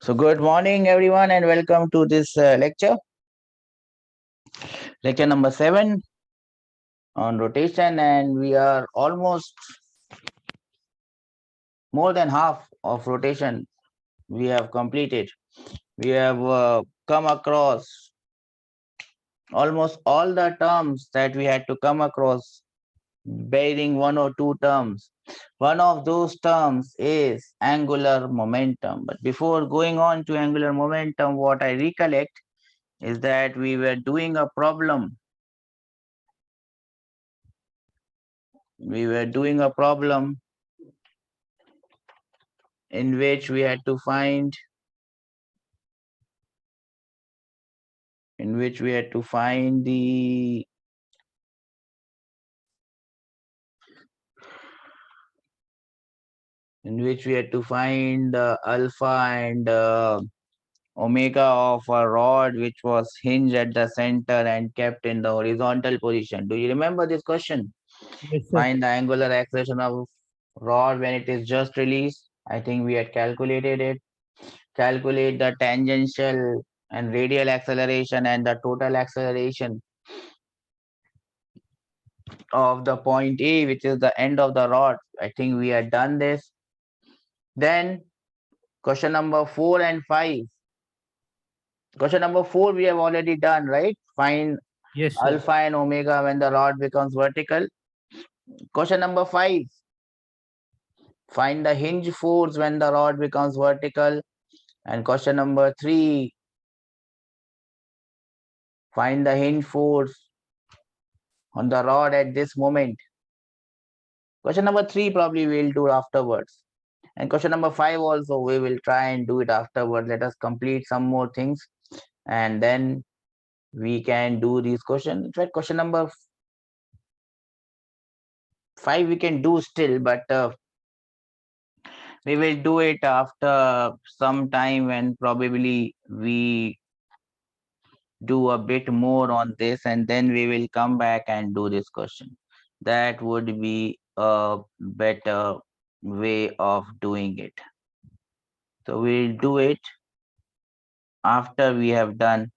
So, good morning, everyone, and welcome to this lecture number 7 on rotation. And we are almost more than half of rotation we have completed. We have come across almost all the terms that we had to come across, bearing one or two terms. One of those terms is angular momentum. But before going on to angular momentum, what I recollect is that we were doing a problem. We were doing a problem in which we had to find the alpha and omega of a rod which was hinged at the center and kept in the horizontal position. Do you remember this question? Yes, sir. Find the angular acceleration of rod when it is just released. I think we had calculated it. Calculate the tangential and radial acceleration and the total acceleration of the point A, which is the end of the rod. I think we had done this. Then question number 4 and 5. Question number 4 we have already done, right? Find Yes, sir. alpha and omega when the rod becomes vertical. Question number 5. Find the hinge force when the rod becomes vertical. And question number 3. Find the hinge force on the rod at this moment. Question number 3 probably we'll do afterwards. And question number 5 also we will try and do it afterwards. Let us complete some more things and then we can do these questions. In fact, question number 5 we can do still, but we will do it after some time when probably we do a bit more on this and then we will come back and do this question. That would be a better way of doing it. So we'll do it after we have done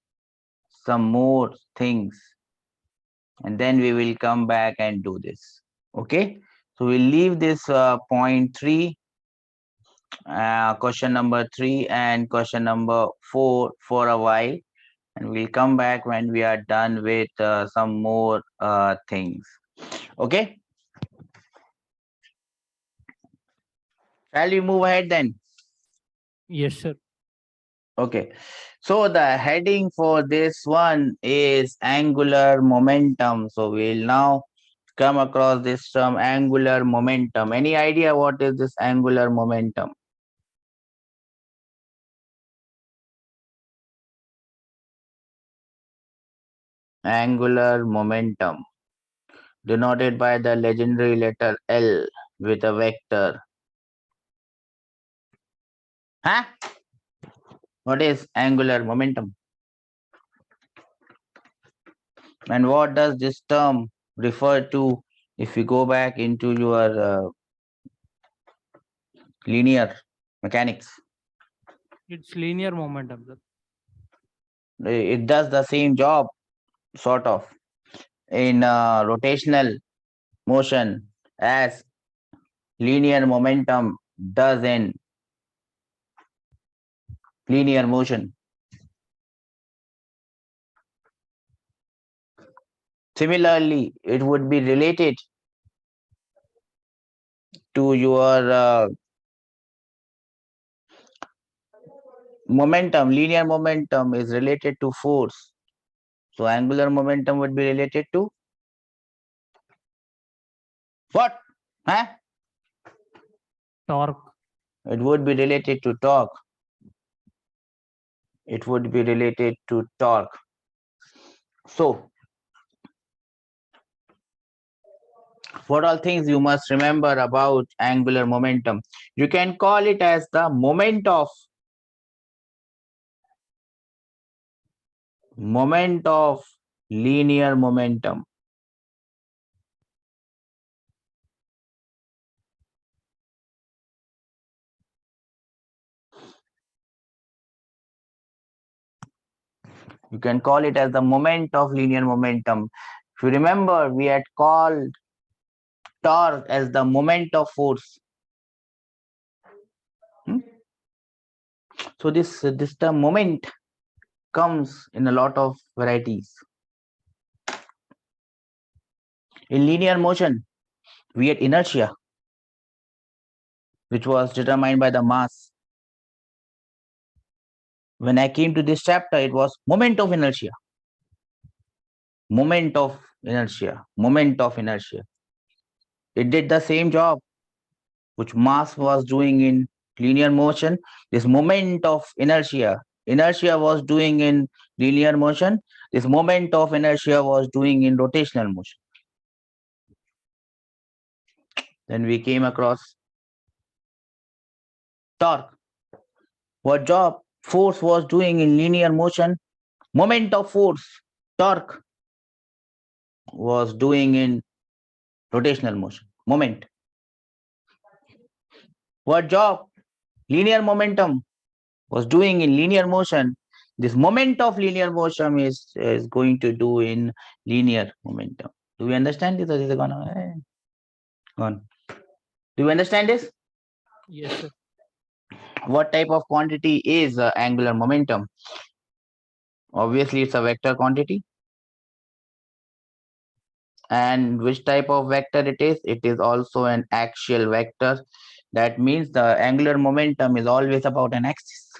some more things and then we will come back and do this. Okay, so we'll leave this point 3, question number 3 and question number 4 for a while, and we'll come back when we are done with some more things. Okay, shall we move ahead then? Yes, sir. Okay, so the heading for this one is angular momentum. So we'll now come across this term angular momentum. Any idea what is this angular momentum? Angular momentum denoted by the legendary letter L with a vector. Huh? What is angular momentum? And what does this term refer to if we go back into your linear mechanics? It's linear momentum, sir. It does the same job, sort of, in rotational motion as linear momentum does in linear motion. Similarly, it would be related to your momentum. Linear momentum is related to force. So angular momentum would be related to what? Huh? Torque. It would be related to torque. It would be related to torque. So what all things you must remember about angular momentum? You can call it as the moment of linear momentum. You can call it as the moment of linear momentum. If you remember, we had called torque as the moment of force. Hmm? So this term moment comes in a lot of varieties. In linear motion, we had inertia, which was determined by the mass. When I came to this chapter, it was moment of inertia. Moment of inertia. Moment of inertia. It did the same job which mass was doing in linear motion. This moment of inertia was doing in linear motion. This moment of inertia was doing in rotational motion. Then we came across torque. What job force was doing in linear motion? Moment of force, torque, was doing in rotational motion. Moment. What job linear momentum was doing in linear motion? This moment of linear motion is going to do in linear momentum. Do we understand this, or is it gone? Do you understand this? Yes, sir. What type of quantity is angular momentum? Obviously, it's a vector quantity. And which type of vector it is? It is also an axial vector. That means the angular momentum is always about an axis.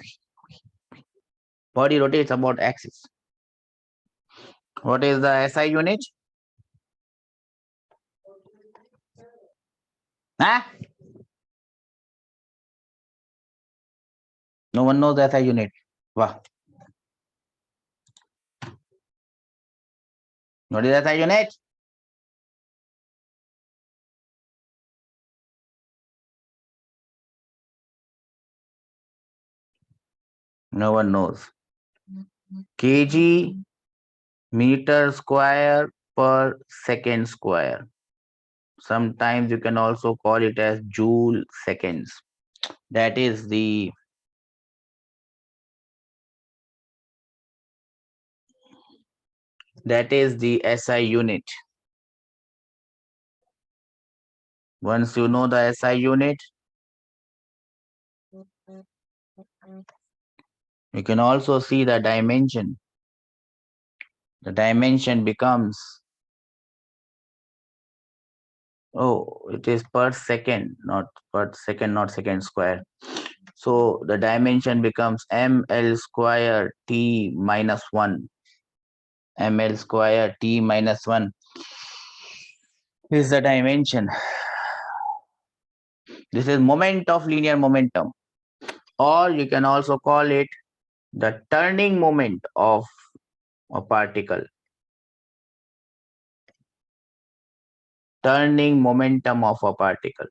Body rotates about axis. What is the SI unit? Huh? No one knows the SI unit. Wow. What is SI unit? No one knows. kg meter square per second square. Sometimes you can also call it as joule seconds. That is the SI unit. Once you know the SI unit, you can also see the dimension. The dimension becomes, it is per second, not second square. So the dimension becomes ml square t minus 1. ml square t minus 1 is the dimension. This is moment of linear momentum, or you can also call it the turning moment of a particle. Turning momentum of a particle.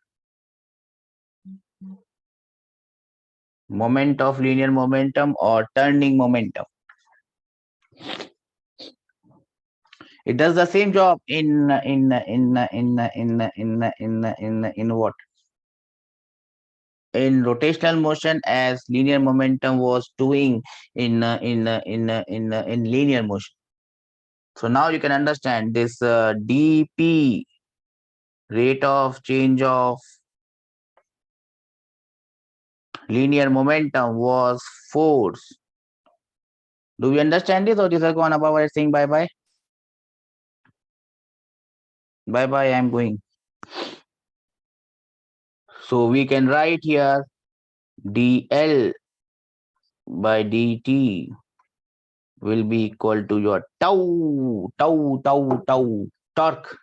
Moment of linear momentum or turning momentum. It does the same job in what? In rotational motion as linear momentum was doing in linear motion. So now you can understand this dp, rate of change of linear momentum, was force. Do we understand this, or this is going about saying bye bye? Bye bye, I'm going. So we can write here dl by dt will be equal to your tau torque.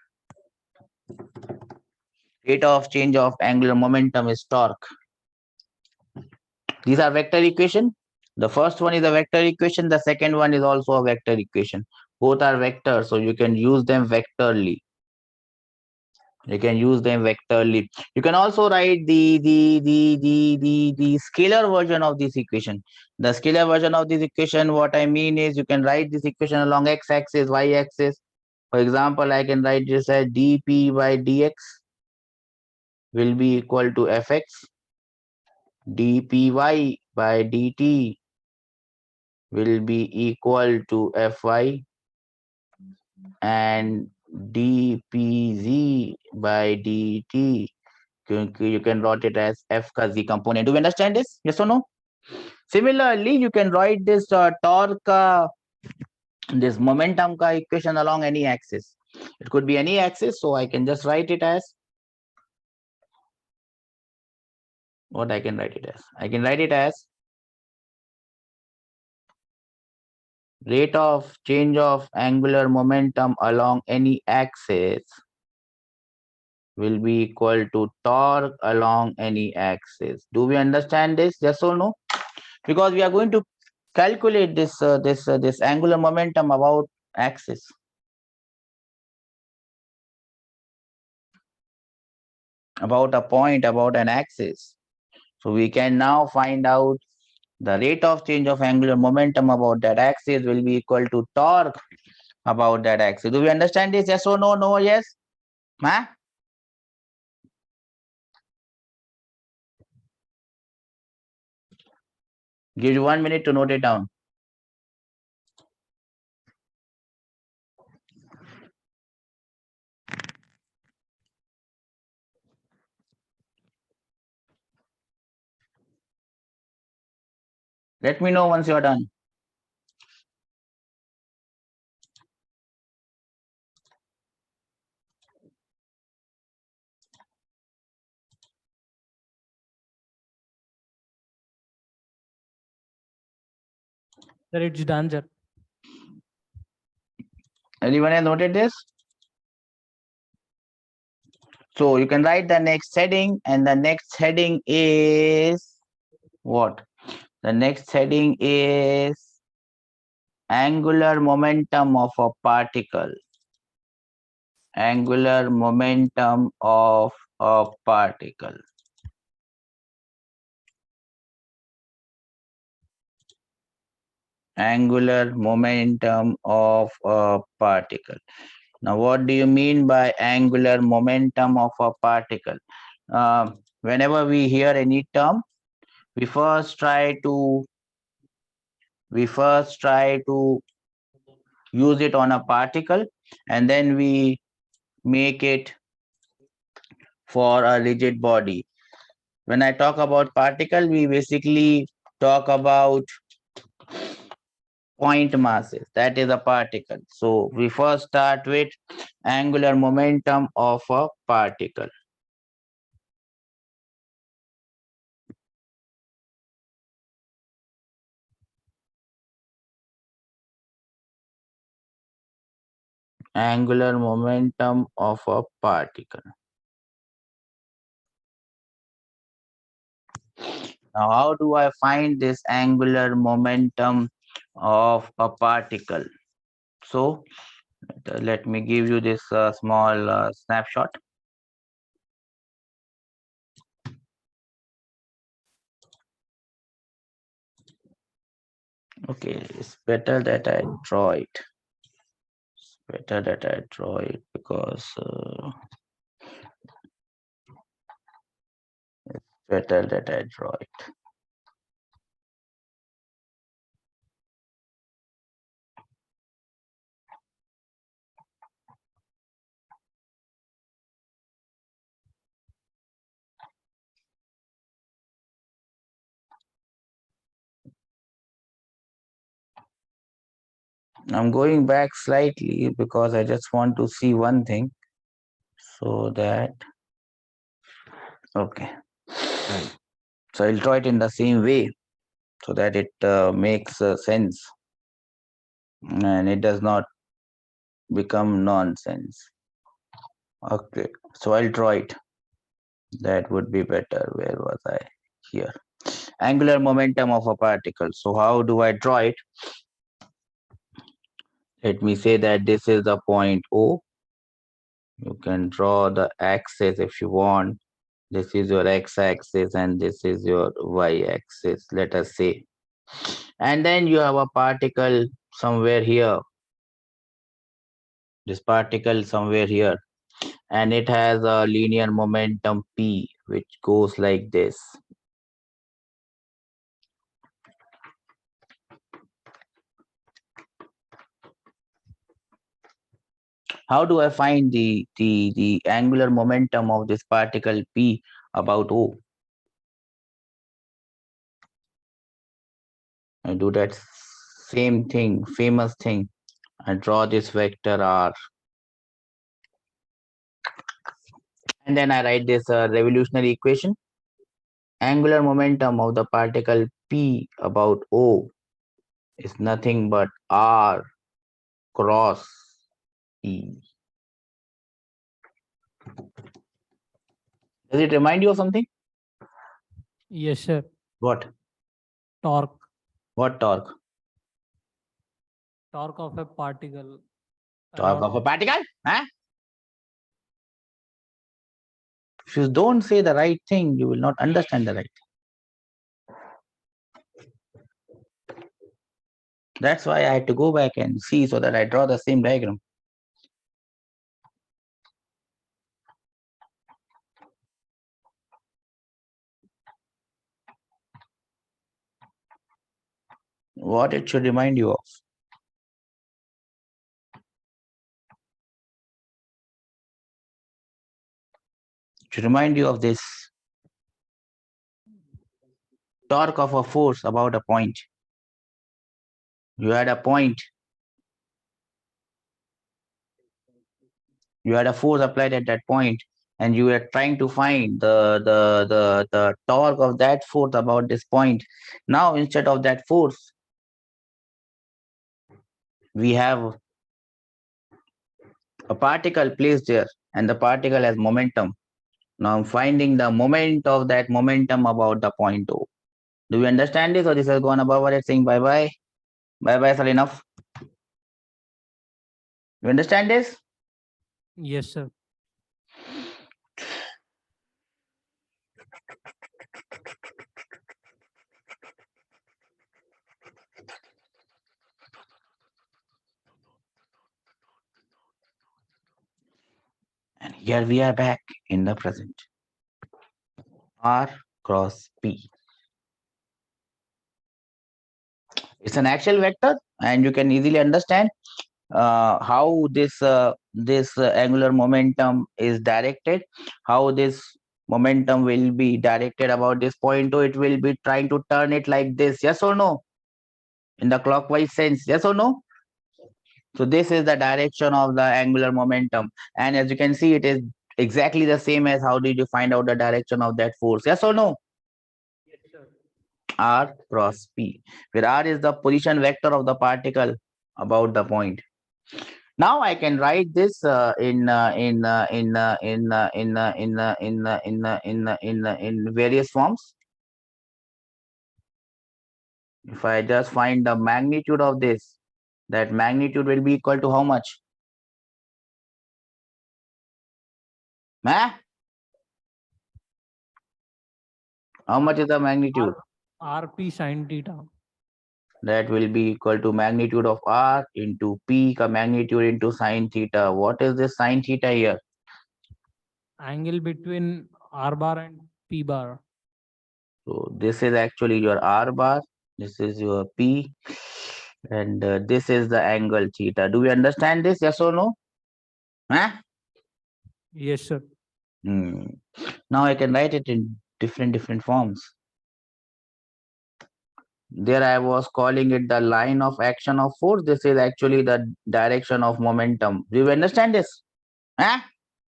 Rate of change of angular momentum is torque. These are vector equation. The first one is a vector equation. The second one is also a vector equation. Both are vectors, so you can use them vectorly. You can use them vectorly. You can also write the scalar version of this equation. The scalar version of this equation, what I mean is you can write this equation along x-axis, y-axis. For example, I can write this as dp by dx will be equal to fx, dpy by dt will be equal to Fy and dpz by dt. You can write it as F ka Z component. Do you understand this? Yes or no? Similarly, you can write this torque, this momentum ka equation along any axis. It could be any axis, so I can just write it as what I can write it as. I can write it as rate of change of angular momentum along any axis will be equal to torque along any axis. Do we understand this? Yes or no? Because we are going to calculate this angular momentum about axis, about a point, about an axis. So we can now find out the rate of change of angular momentum about that axis will be equal to torque about that axis. Do we understand this? Yes or no? No, yes? Huh? Give you 1 minute to note it down. Let me know once you're done. Sir, it's done, sir. Anyone has noted this? So you can write the next heading, and the next heading is what? The next heading is angular momentum of a particle. Angular momentum of a particle. Angular momentum of a particle. Now, what do you mean by angular momentum of a particle? Whenever we hear any term, we first try to use it on a particle, and then we make it for a rigid body. When I talk about particle, we basically talk about point masses. That is a particle. So we first start with angular momentum of a particle. Angular momentum of a particle. Now, how do I find this angular momentum of a particle? So, let me give you this small snapshot. Okay, it's better that I draw it. It's better that I draw it because it's better that I draw it. I'm going back slightly because I just want to see one thing. So that, okay. So I'll draw it in the same way so that it makes sense and it does not become nonsense. Okay, so I'll draw it. That would be better. Where was I? Here. Angular momentum of a particle. So how do I draw it? Let me say that this is the point O. You can draw the axis if you want. This is your x-axis and this is your y-axis, let us say. And then you have a particle somewhere here. This particle somewhere here. And it has a linear momentum P, which goes like this. How do I find the angular momentum of this particle P about O? I do that same thing, famous thing. I draw this vector R, and then I write this revolutionary equation. Angular momentum of the particle P about O is nothing but R cross E. Does it remind you of something? Yes, sir. What? Torque. What torque? Torque of a particle. Torque of Around. a particle? Huh? If you don't say the right thing, you will not understand the right thing. That's why I had to go back and see so that I draw the same diagram. What it should remind you of. It should remind you of this torque of a force about a point. You had a point. You had a force applied at that point, and you were trying to find the torque of that force about this point. Now, instead of that force, we have a particle placed there, and the particle has momentum. Now I'm finding the moment of that momentum about the point O. Do you understand this, or this has gone above it saying bye bye? Bye bye, is enough? You understand this? Yes, sir. And here we are back in the present. R cross P. It's an actual vector, and you can easily understand how this angular momentum is directed, how this momentum will be directed about this point. So it will be trying to turn it like this. Yes or no? In the clockwise sense. Yes or no? So this is the direction of the angular momentum, and as you can see, it is exactly the same as how did you find out the direction of that force? Yes or no? Yes, sir. R cross P, where R is the position vector of the particle about the point. Now I can write this in various forms. If I just find the magnitude of this, that magnitude will be equal to how much? Huh? How much is the magnitude? RP sin theta. That will be equal to magnitude of R into P ka magnitude into sine theta. What is this sine theta here? Angle between R bar and P bar. So this is actually your R bar. This is your P. And this is the angle theta. Do we understand this? Yes or no? Huh? Yes, sir. Now I can write it in different forms. There I was calling it the line of action of force. This is actually the direction of momentum. Do you understand this? Huh?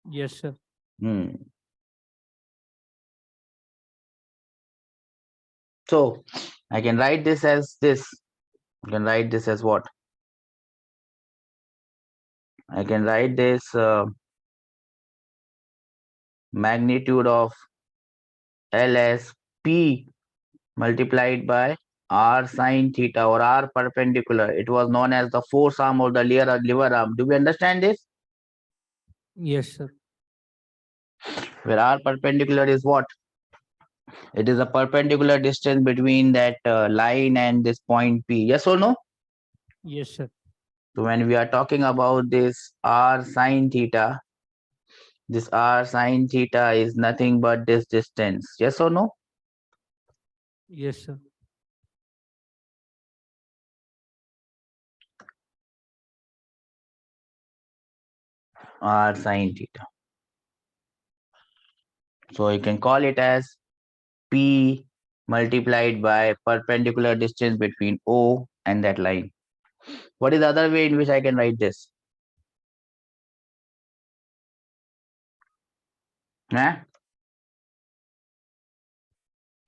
Yes, sir. So I can write this as this. I can write this as what? I can write this magnitude of L as P multiplied by R sine theta or R perpendicular. It was known as the force arm or the lever arm. Do we understand this? Yes, sir. Where R perpendicular is what? It is a perpendicular distance between that line and this point P. Yes or no? Yes, sir. So when we are talking about this R sine theta, this R sine theta is nothing but this distance. Yes or no? Yes, sir. r sine theta. So you can call it as P multiplied by perpendicular distance between O and that line. What is the other way in which I can write this? Huh?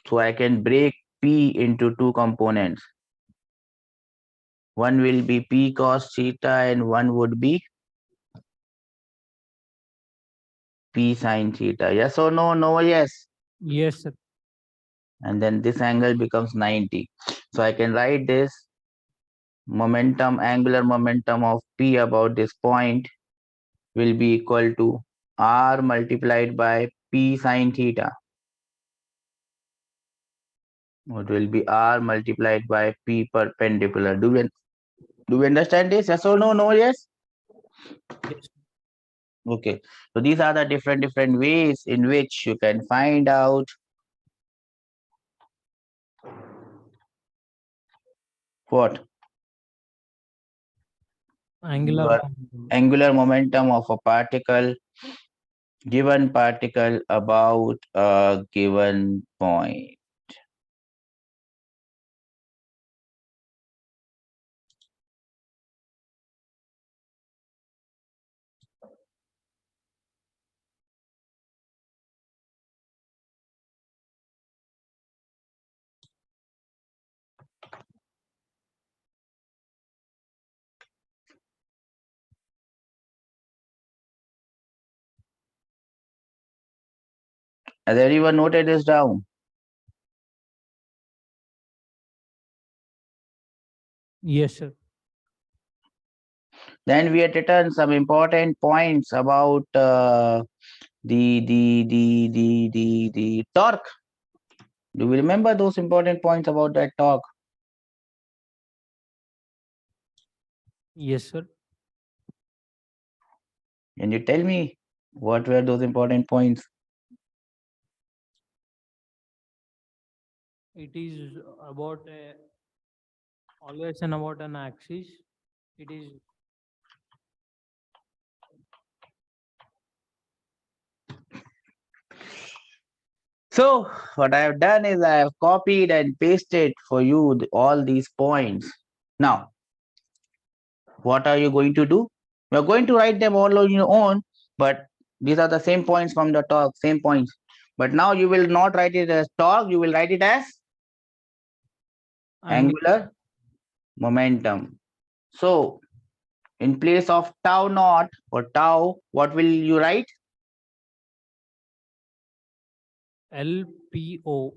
So I can break P into two components. One will be P cos theta and one would be P sine theta. Yes or no? No or yes? Yes, sir. And then this angle becomes 90. So I can write this momentum, angular momentum of P about this point will be equal to R multiplied by P sine theta. It will be R multiplied by P perpendicular. Do we understand this? Yes or no? No, yes? Yes. Okay. So these are the different ways in which you can find out what Angular your momentum. angular momentum of a given particle about a given point. Has everyone noted this down? Yes, sir. Then we had written some important points about the torque. Do we remember those important points about that torque? Yes, sir. Can you tell me what were those important points? It is about always and about an axis. It is So what I have done is I have copied and pasted for you all these points. Now, what are you going to do? You're going to write them all on your own, but these are the same points from the talk, same points. But now you will not write it as torque, you will write it as angle angular momentum. So in place of tau naught or tau, what will you write? LPO.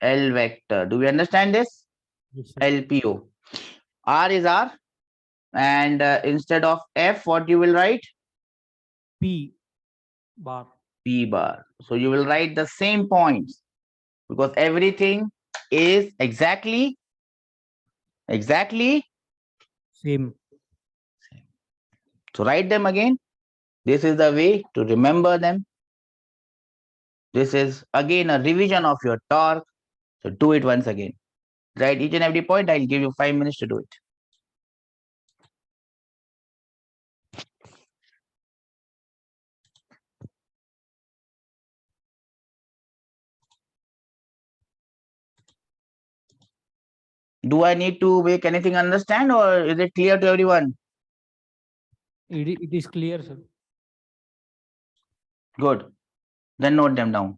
L vector. Do we understand this? Yes, sir. LPO. R is R, and instead of F, what you will write? P bar. P bar. So you will write the same points because everything is exactly Same. so write them again. This is the way to remember them. This is again a revision of your torque. So do it once again. Write each and every point. I'll give you 5 minutes to do it. Do I need to make anything understand or is it clear to everyone? It is clear, sir. Good. Then note them down.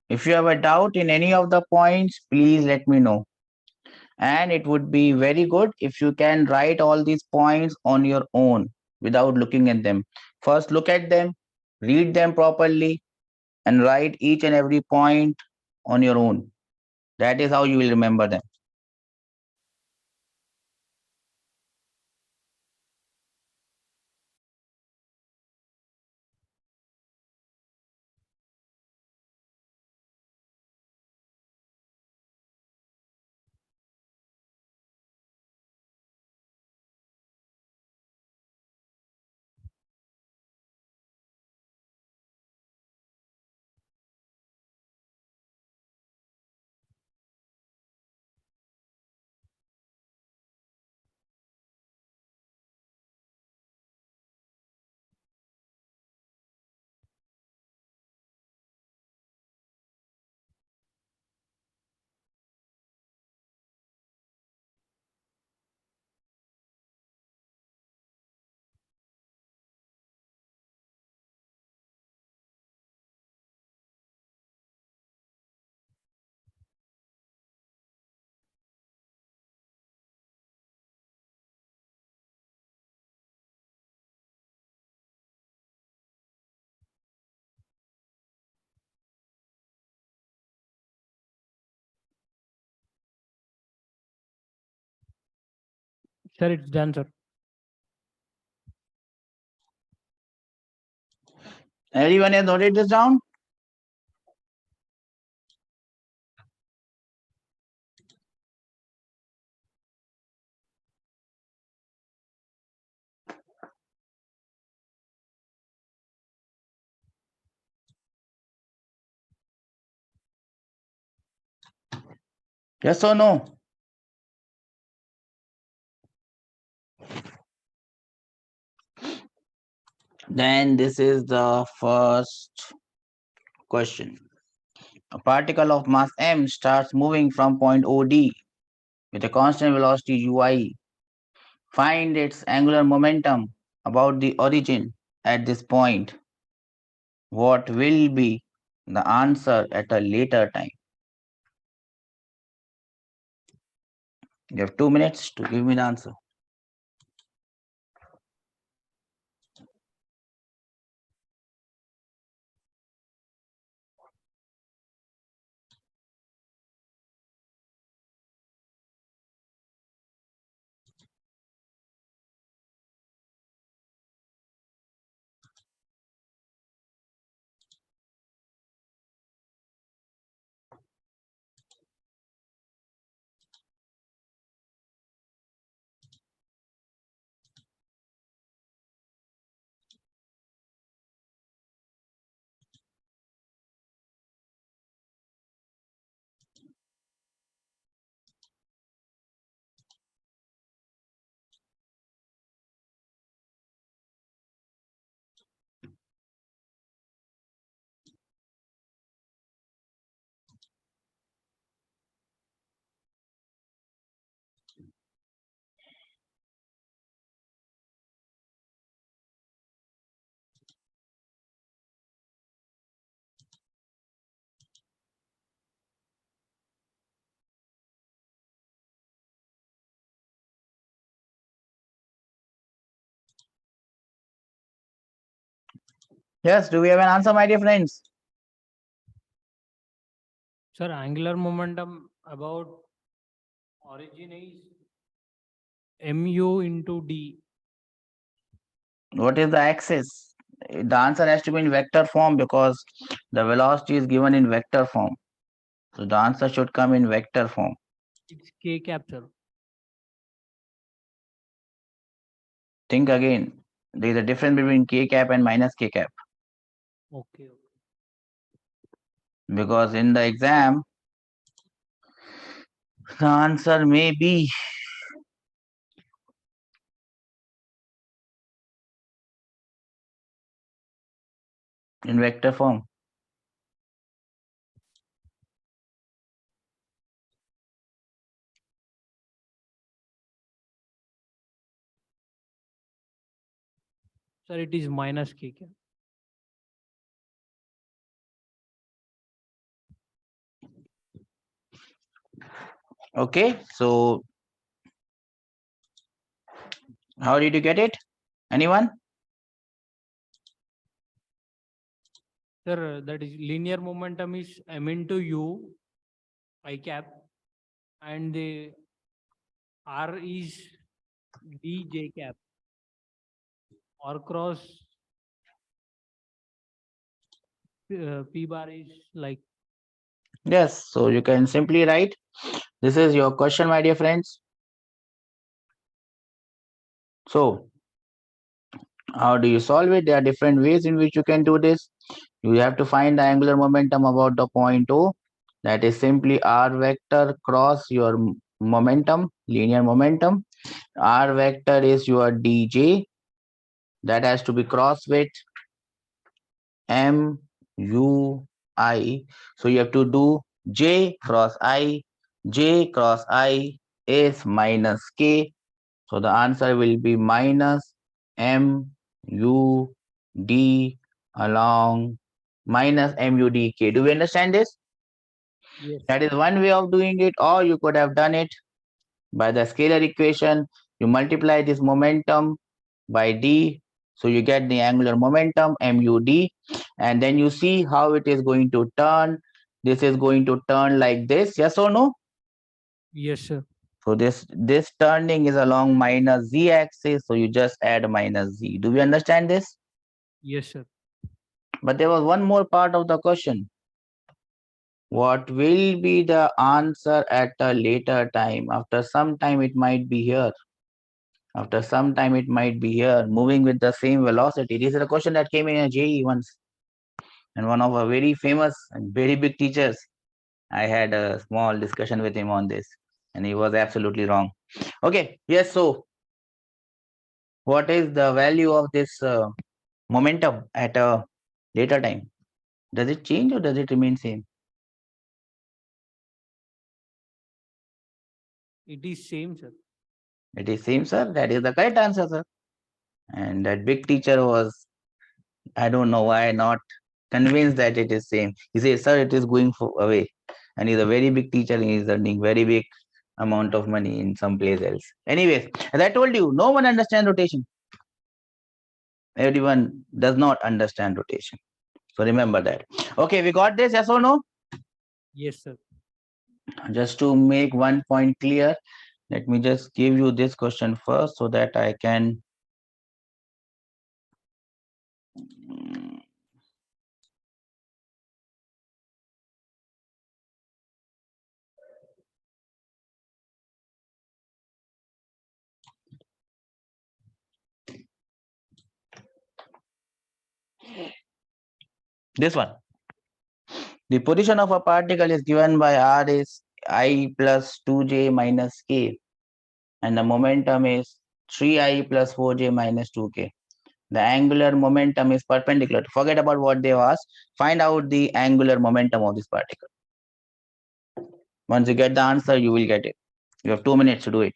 If you have a doubt in any of the points, please let me know. And it would be very good if you can write all these points on your own without looking at them. First, look at them, read them properly, and write each and every point on your own. That is how you will remember them. Sir, it's done, sir. Everyone has noted this down? Yes or no? Then this is the first question. A particle of mass m starts moving from point OD with a constant velocity ui. Find its angular momentum about the origin at this point. What will be the answer at a later time? You have 2 minutes to give me the answer. Yes, do we have an answer, my dear friends? Sir, angular momentum about origin is mu into d. What is the axis? The answer has to be in vector form because the velocity is given in vector form. So the answer should come in vector form. It's k cap, sir. Think again. There is a difference between k cap and minus k cap Okay. because in the exam, the answer may be in vector form. Sir, it is minus k cap. Okay, so how did you get it? Anyone? Sir, that is linear momentum is m into u I cap, and the r is d j cap, or cross p bar is like. Yes, so you can simply write, this is your question, my dear friends. So how do you solve it? There are different ways in which you can do this. You have to find the angular momentum about the point O. That is simply r vector cross your momentum, linear momentum. R vector is your dj. That has to be crossed with m u I. So you have to do j cross I. J cross I is minus k. So the answer will be minus m u d along minus m u d k. Do we understand this? Yes, That is one way of doing it, or you could have done it by the scalar equation. You multiply this momentum by d, so you get the angular momentum mud, and then you see how it is going to turn. This is going to turn like this, yes or no? yes, sir. So this turning is along minus z axis, so you just add minus z. Do we understand this? Yes, sir. But there was one more part of the question. What will be the answer at a later time? After some time it might be here. After some time it might be here, moving with the same velocity. This is a question that came in a JEE once. And one of our very famous and very big teachers, I had a small discussion with him on this, and he was absolutely wrong. Okay, yes, so what is the value of this momentum at a later time? Does it change or does it remain same? It is same, sir. It is same, sir. That is the correct answer, sir. And that big teacher was, I don't know why not convinced that it is same. He says, sir, it is going away. And he's a very big teacher and he's earning very big amount of money in some place else. Anyways, as I told you, no one understands rotation. Everyone does not understand rotation. So remember that. Okay, we got this, yes or no? Yes, sir. Just to make one point clear, let me just give you this question first so that I can. This one. The position of a particle is given by r is I plus 2j minus k, and the momentum is 3i plus 4j minus 2k. The angular momentum is perpendicular. Forget about what they asked. Find out the angular momentum of this particle. Once you get the answer, you will get it. You have 2 minutes to do it.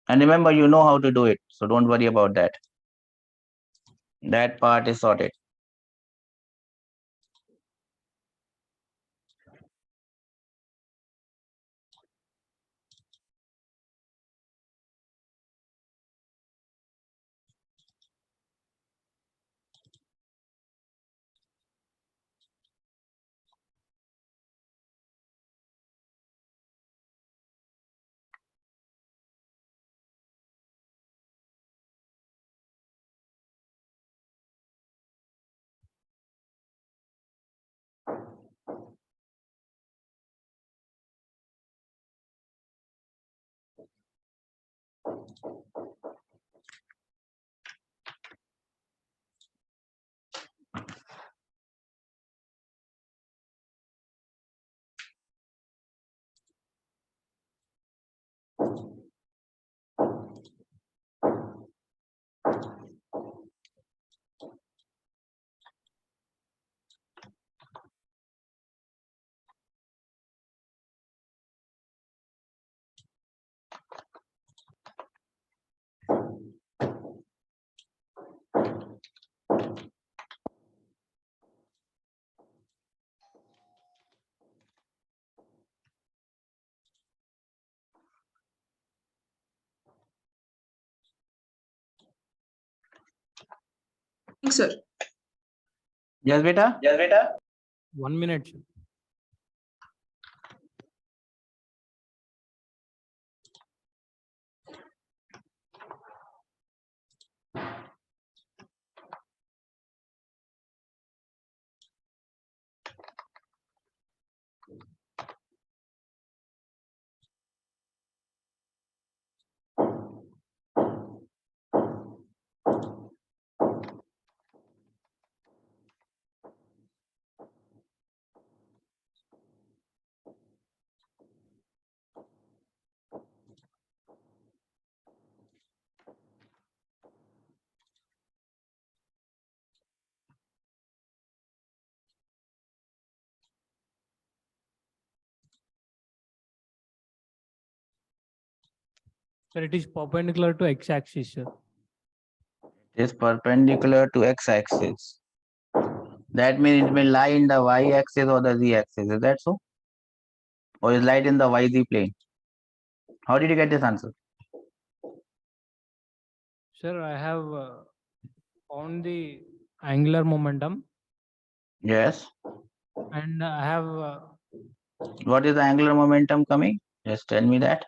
And remember, you know how to do it. So don't worry about that. That part is sorted. sir. Yes, beta. 1 minute, sir. Sir, it is perpendicular to x-axis, sir. It is perpendicular to x-axis. That means it may lie in the y-axis or the z-axis. Is that so? Or is light in the yz plane? How did you get this answer? Sir, I have found the angular momentum Yes. and I have What is the angular momentum coming? Just tell me that.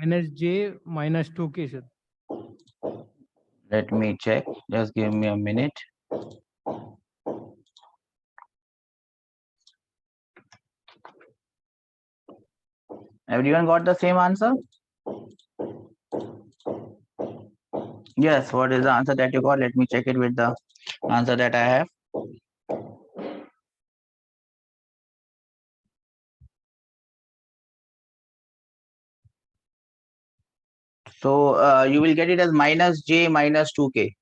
minus j minus 2k, sir. Let me check. Just give me a minute. Everyone got the same answer? Yes, what is the answer that you got? Let me check it with the answer that I have. So you will get it as minus j minus 2k.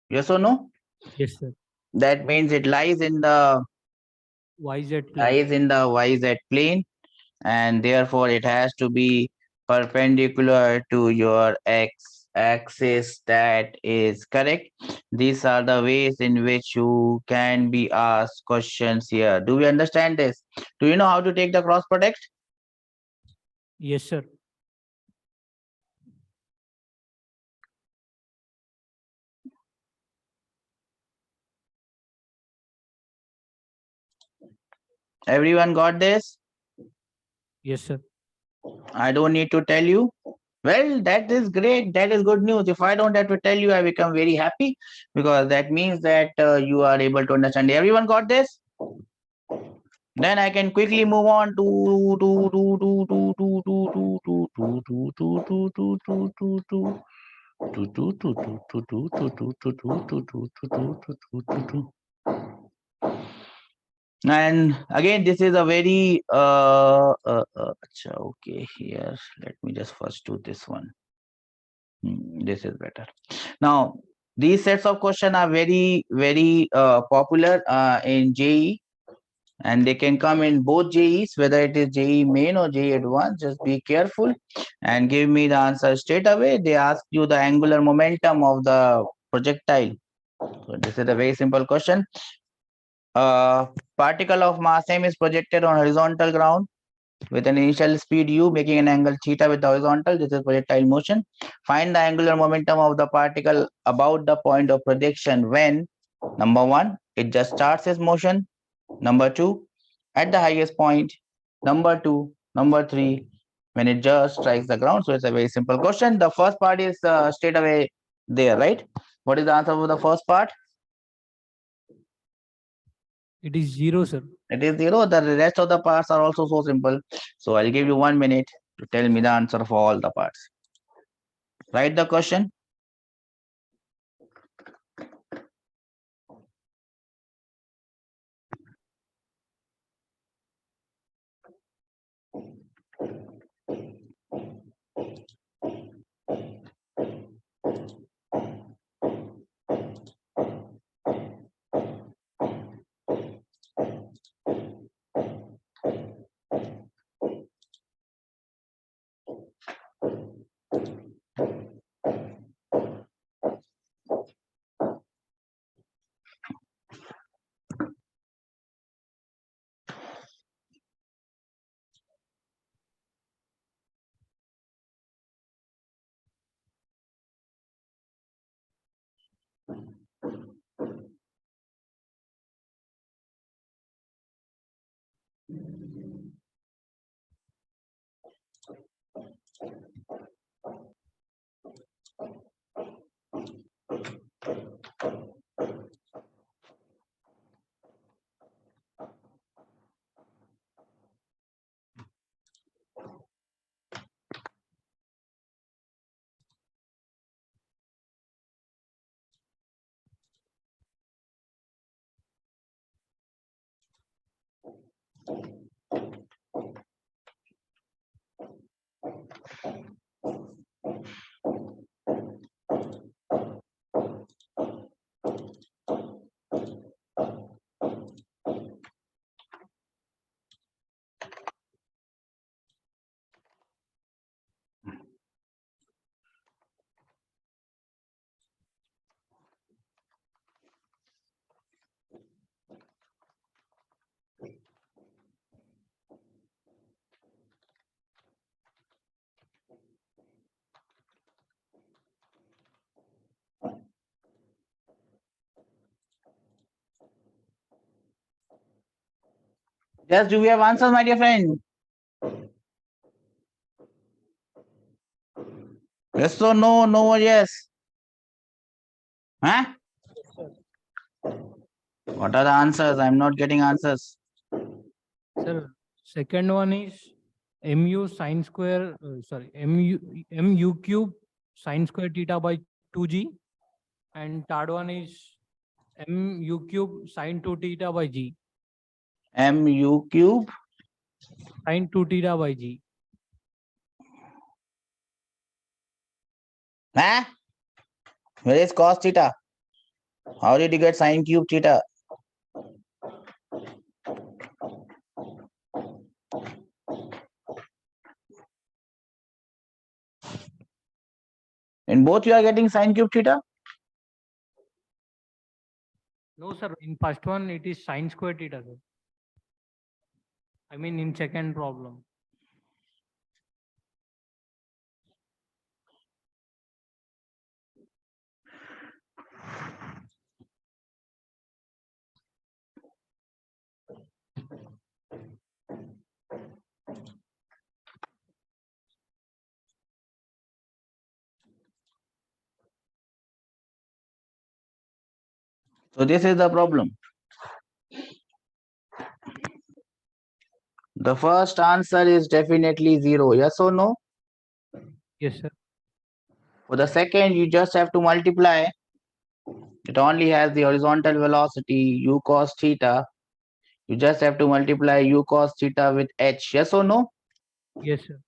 Yes or no? Yes, sir. That means it lies in the YZ plane. YZ plane, and therefore it has to be perpendicular to your x axis. That is correct. These are the ways in which you can be asked questions here. Do we understand this? Do you know how to take the cross product? Yes, sir. Everyone got this? Yes, sir. I don't need to tell you. Well, that is great. That is good news. If I don't have to tell you, I become very happy, because that means that you are able to understand. Everyone got this? Then I can quickly move on to and again, this is a very okay, here let me just first do this one. This is better. Now these sets of questions are very popular in JEE, and they can come in both JEEs, whether it is JEE Main or JEE Advanced. Just be careful and give me the answer straight away. They ask you the angular momentum of the projectile. So this is a very simple question. Particle of mass m is projected on horizontal ground with an initial speed u, making an angle theta with the horizontal. This is projectile motion. Find the angular momentum of the particle about the point of projection when, number one, it just starts its motion, number two, at the highest point, number two, number three, when it just strikes the ground. So it's a very simple question. The first part is straight away there, right? What is the answer for the first part? It is 0, sir. It is 0. The rest of the parts are also so simple. So I'll give you 1 minute to tell me the answer for all the parts. Write the question. Yes, do we have answers, my dear friend? Yes or no? No or yes? Huh? What are the answers? I'm not getting answers. Sir, second one is mu sine square, mu cube sine square theta by 2g. And third one is mu cube sine 2 theta by g. Mu cube. Sine 2 theta by g. Huh? Where is cos theta? How did you get sine cube theta? In both you are getting sine cube theta? No, sir. In first one, it is sine square theta, sir. I mean, in second problem. So this is the problem. The first answer is definitely 0. Yes or no? Yes, sir. For the second, you just have to multiply. It only has the horizontal velocity u cos theta. You just have to multiply u cos theta with h. Yes or no? Yes, sir.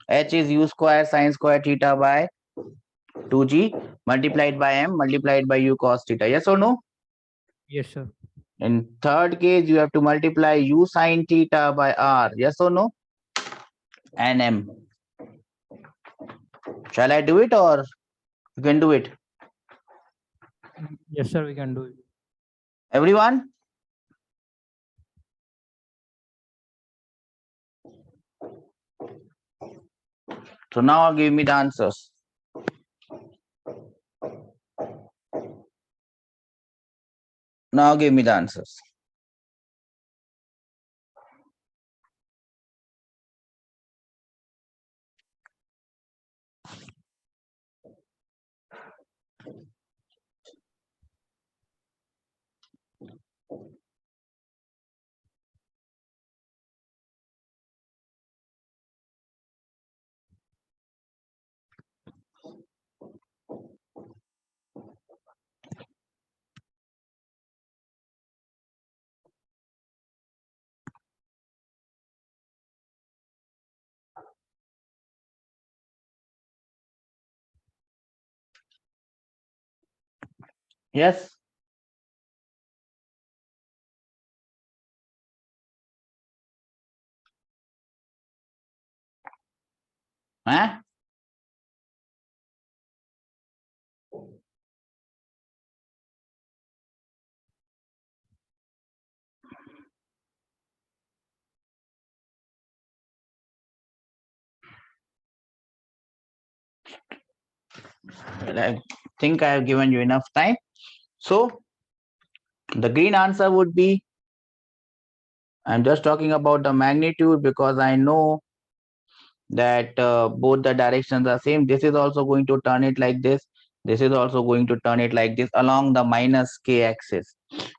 H is u square sine square theta by 2g multiplied by m multiplied by u cos theta. Yes or no? Yes, sir. In third case, you have to multiply u sine theta by r. Yes or no? And m. Shall I do it or you can do it? Yes, sir. We can do it. Everyone? So now give me the answers. Now give me the answers. Yes? Huh? Well, I think I have given you enough time. So the green answer would be, I'm just talking about the magnitude because I know that both the directions are same. This is also going to turn it like this. This is also going to turn it like this along the minus k axis.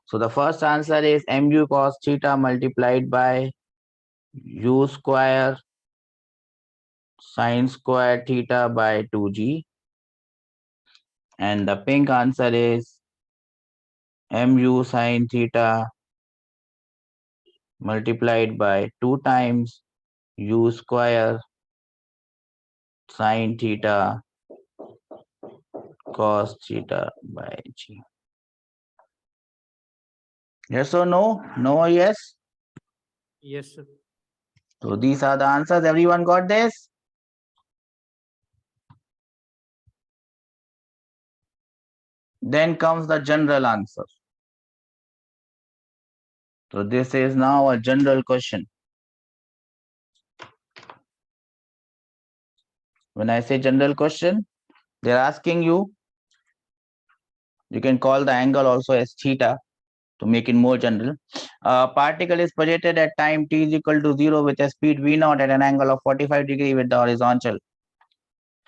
So the first answer is mu cos theta multiplied by u square sine square theta by 2g. And the pink answer is mu sine theta multiplied by 2 times u square sine theta cos theta by g. Yes or no? No or yes? Yes, sir. So these are the answers. Everyone got this? Then comes the general answer. So this is now a general question. When I say general question, they're asking you, you can call the angle also as theta to make it more general. A particle is projected at time t is equal to 0 with a speed v naught at an angle of 45 degree with the horizontal.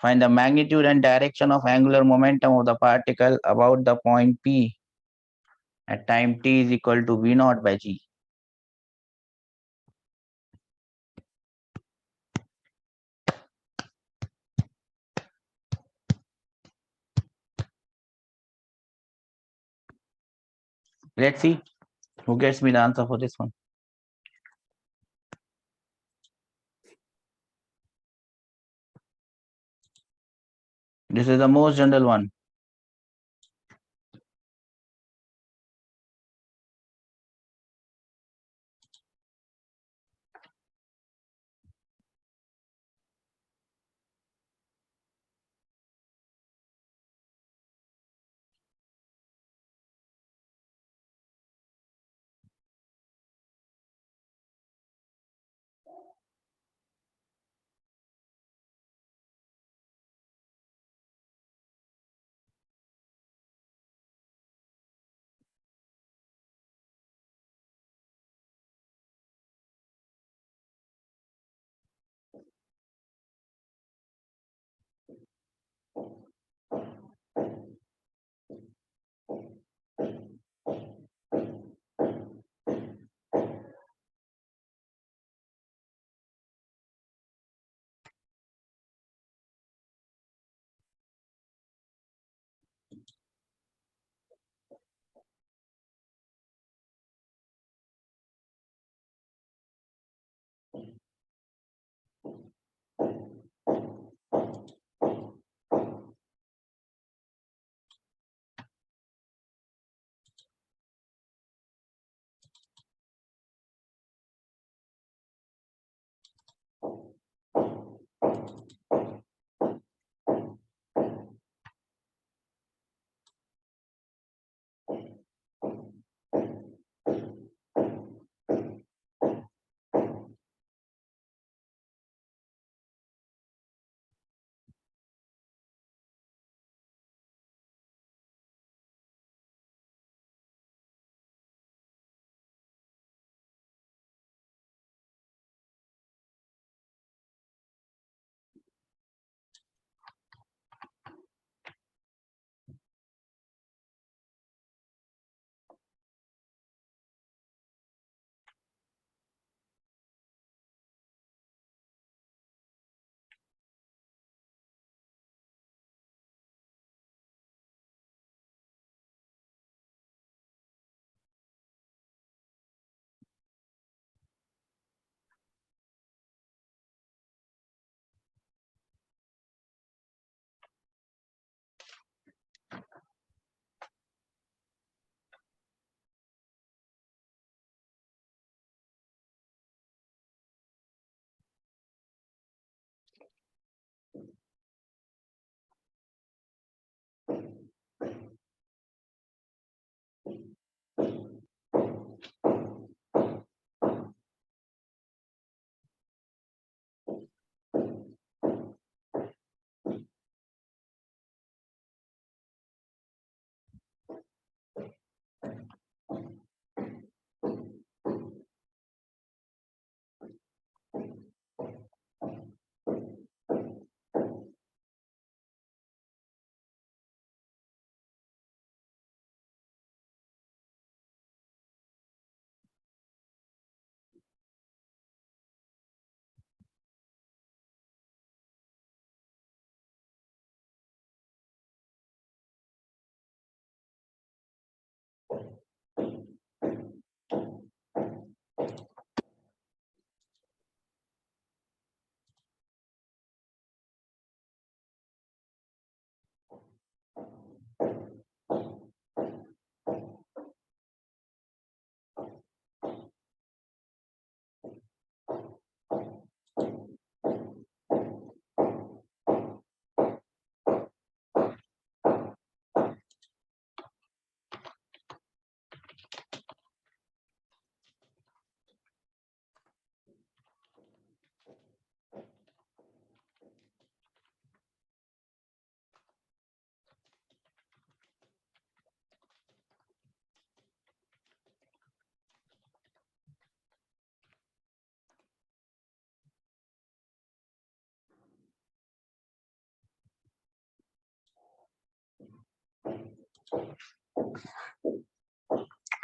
Find the magnitude and direction of angular momentum of the particle about the point P at time t is equal to v naught by g. Let's see who gets me the answer for this one. This is the most general one.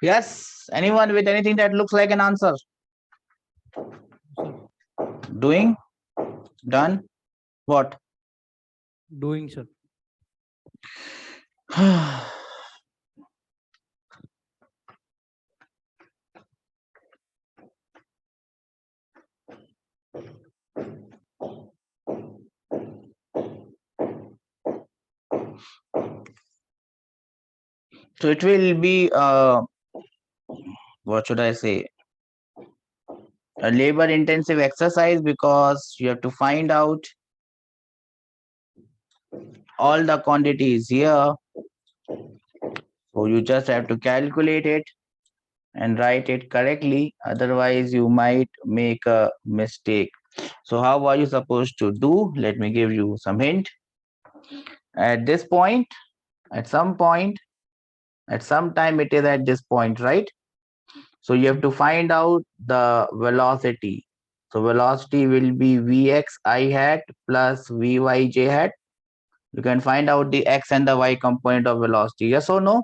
Yes, anyone with anything that looks like an answer? Sir. Doing? Done? What? Doing, sir. So it will be what should I say? A labor intensive exercise, because you have to find out all the quantities here. So you just have to calculate it and write it correctly. Otherwise, you might make a mistake. So how are you supposed to do? Let me give you some hint. At this point, at some point, at some time, it is at this point, right? So you have to find out the velocity. So velocity will be Vx I hat plus Vy j hat. You can find out the x and the y component of velocity. Yes or no?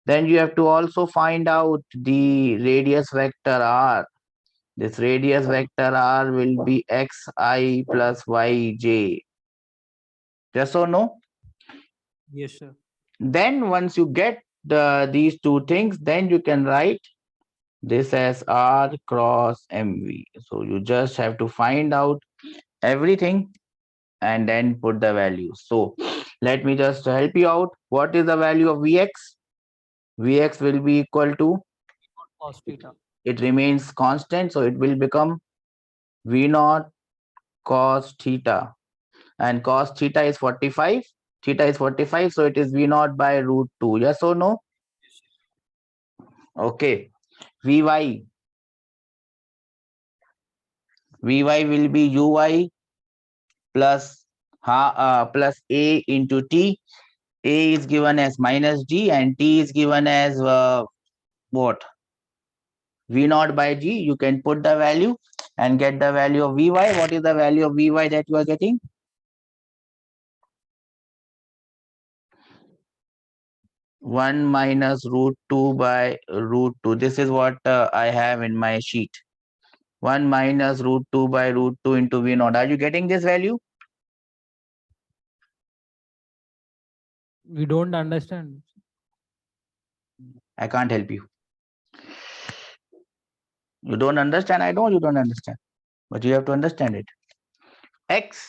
Then you have to also find out the radius vector r. This radius vector r will be xi plus yj. Yes or no? Yes, sir. Then once you get these two things, then you can write this as r cross mv. So you just have to find out everything and then put the value. So let me just help you out. What is the value of Vx? Vx will be equal to, Cos theta. it remains constant, so it will become V naught cos theta. And cos theta is 45. Theta is 45, so it is V naught by root 2. Yes or no? Okay. Vy. Vy will be uy plus plus a into t. A is given as minus g and t is given as what? V naught by g. You can put the value and get the value of Vy. What is the value of Vy that you are getting? 1 minus root 2 by root 2. This is what I have in my sheet. 1 minus root 2 by root 2 into V naught. Are you getting this value? We don't understand. I can't help you. You don't understand. I know you don't understand. But you have to understand it. X.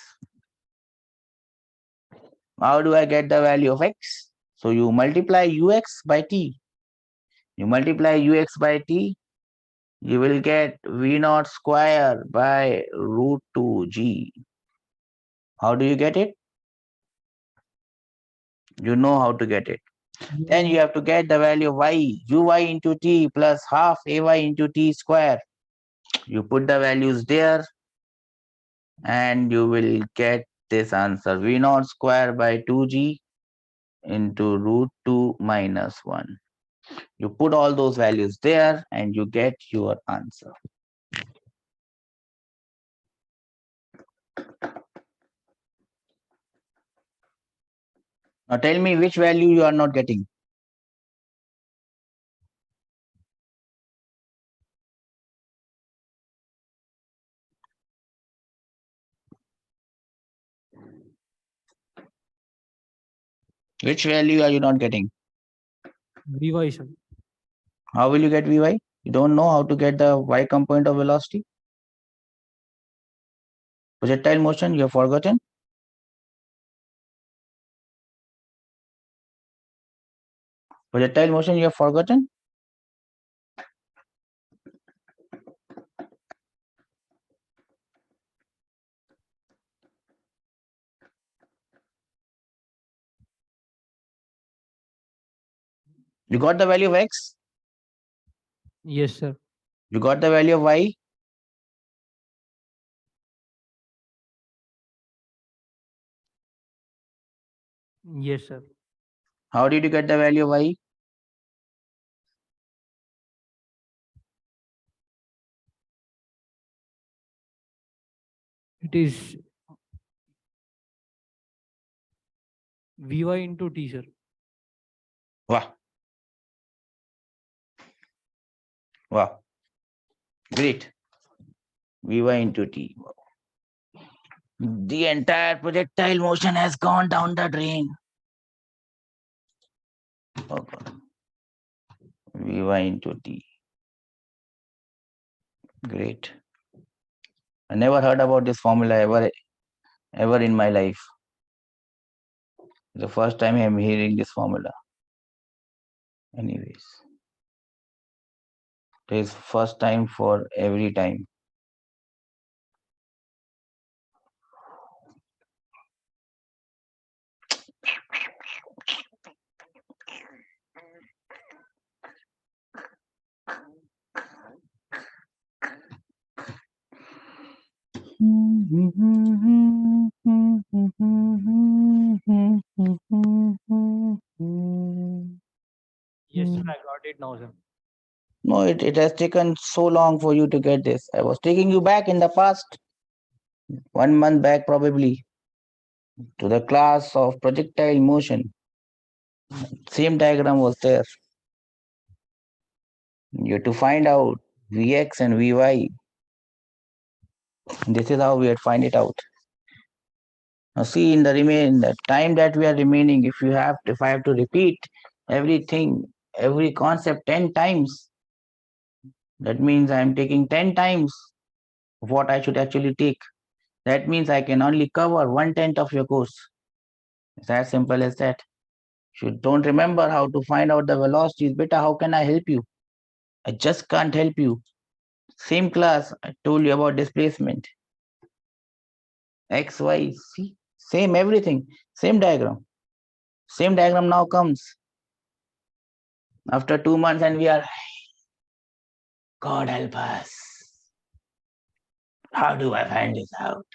How do I get the value of x? So you multiply ux by t. You multiply ux by t, you will get V naught square by root 2g. How do you get it? You know how to get it. Then you have to get the value of y, uy into t plus half ay into t square. You put the values there and you will get this answer, V naught square by 2g into root 2 minus 1. You put all those values there and you get your answer. Now tell me which value you are not getting. Which value are you not getting? Vy, sir. How will you get Vy? You don't know how to get the y component of velocity? Projectile motion, you have forgotten? Projectile motion, you have forgotten? You got the value of x? Yes, sir. You got the value of y? Yes, sir. How did you get the value of y? It is Vy into t, sir. Wow, wow, great. VY into T. The entire projectile motion has gone down the drain. Oh God. VY into T. Great. I never heard about this formula ever in my life. The first time I'm hearing this formula. Anyways, it is first time for every time. Yes, sir, I got it now, sir. No, it has taken so long for you to get this. I was taking you back in the past, 1 month back probably, to the class of projectile motion. Same diagram was there. You have to find out Vx and Vy. This is how we had find it out. Now see in the time that we are remaining, if I have to repeat everything, every concept 10 times, that means I am taking 10 times what I should actually take. That means I can only cover 1/10 of your course. It's as simple as that. If you don't remember how to find out the velocities, beta, how can I help you? I just can't help you. Same class, I told you about displacement. X, Y, see? Same everything. Same diagram. Same diagram now comes after 2 months and we are, God help us. How do I find this out?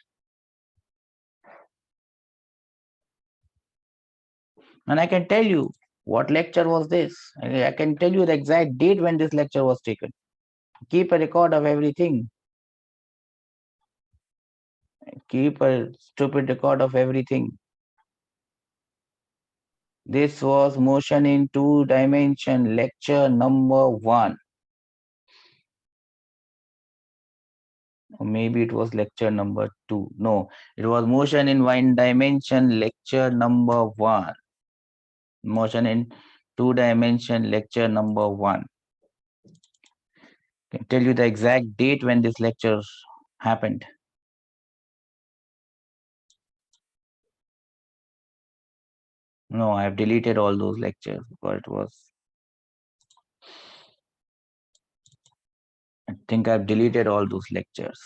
And I can tell you what lecture was this. I can tell you the exact date when this lecture was taken. Keep a record of everything. Keep a stupid record of everything. This was motion in 2 dimension, lecture number 1. Or maybe it was lecture number 2. No, it was motion in 1 dimension, lecture number 1. Motion in 2 dimension, lecture number 1. I can tell you the exact date when this lecture happened. No, I have deleted all those lectures because it was. I think I've deleted all those lectures.